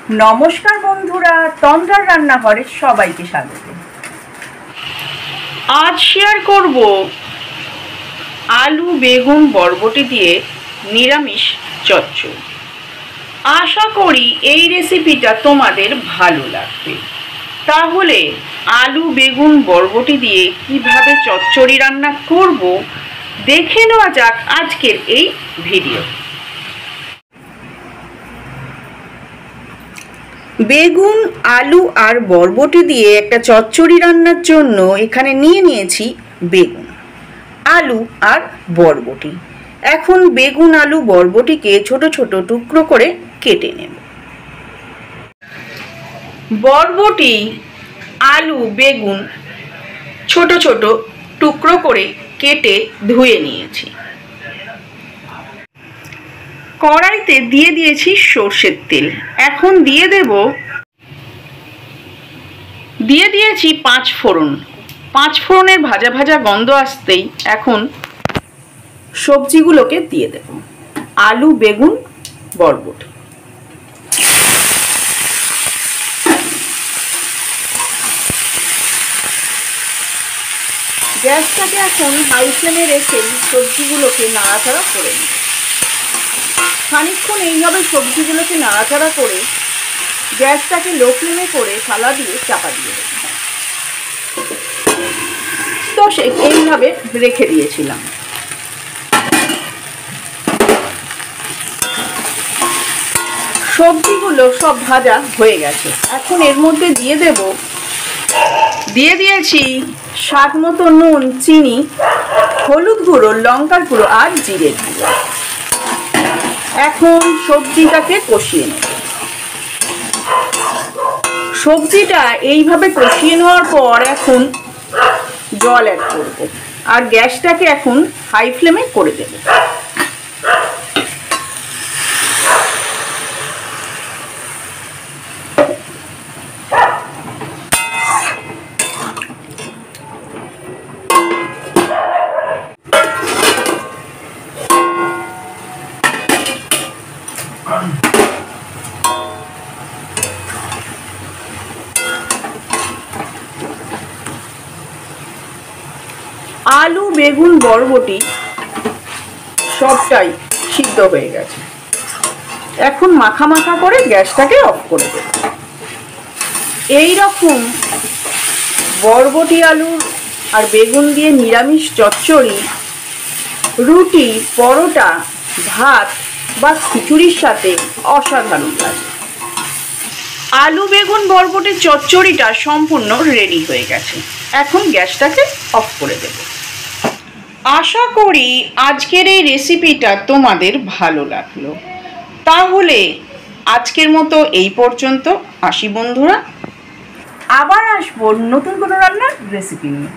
নমস্কার বন্ধুরা, তন্দ্রার রান্নাঘরে সবাইকে স্বাগত। আজ শেয়ার করব আলু বেগুন বরবটি দিয়ে নিরামিষ চচ্চড়ি। আশা করি এই রেসিপিটা তোমাদের ভালো লাগবে। তাহলে আলু বেগুন বরবটি দিয়ে কিভাবে চচ্চড়ি রান্না করব দেখে নেওয়া যাক আজকের এই ভিডিও। বেগুন আলু আর বরবটি দিয়ে একটা চচ্চড়ি রান্নার জন্য এখানে নিয়ে নিয়েছি বেগুন আলু আর বরবটি। এখন বেগুন আলু বরবটিকে ছোট ছোট টুকরো করে কেটে নেব। বরবটি আলু বেগুন ছোট ছোট টুকরো করে কেটে ধুয়ে নিয়েছি। কড়াইতে দিয়ে দিয়েছি সর্ষের তেল। এখন দিয়ে দিয়েছি 5 ফোড়ন। 5 ফোড়নের ভাজা ভাজা গন্ধ আসতেই এখন সবজিগুলোকে দিয়ে দেব। আলু বেগুন বরবটি। গ্যাসটাকে এখন হাই ফ্লেমে রেখে সবজিগুলোকে নাড়াচাড়া করে নিই। খানিকক্ষণ এইভাবে সবজিগুলোকে নাড়াচাড়া করে গ্যাসটাকে লো ফ্লেমে করে থালা দিয়ে চাপা দিয়ে দেব। তো এইভাবে রেখে দিয়েছিলাম। সবজিগুলো সব ভাজা হয়ে গেছে। এখন এর মধ্যে দিয়ে দিয়েছি স্বাদ মতো নুন, চিনি, হলুদ গুঁড়ো, লঙ্কার গুঁড়ো আর জিরের গুঁড়ো। এখন সবজিটাকে কষিয়ে নেব। সবজিটা এইভাবে কষিয়ে নেওয়ার পর এখন জল অ্যাড করব আর গ্যাসটাকে এখন হাই ফ্লেমে করে দেব। আলু বেগুন বরবটি সবটাই সিদ্ধ হয়ে গেছে। এখন মাখা মাখা করে গ্যাসটাকে অফ করে দেব। এই রকম বরবটি আলু আর বেগুন দিয়ে নিরামিষ চচ্চড়ি রুটি, পরোটা, ভাত বা খিচুড়ির সাথে অসাধারণ লাগে। আলু বেগুন বরবটির চচ্চড়িটা সম্পূর্ণ রেডি হয়ে গেছে। এখন গ্যাসটাকে অফ করে দেব। আশা করি আজকের এই রেসিপিটা তোমাদের ভালো লাগলো। তাহলে আজকের মতো এই পর্যন্ত। আসি বন্ধুরা, আবার আসবো নতুন কোনো রান্নার রেসিপি নিয়ে।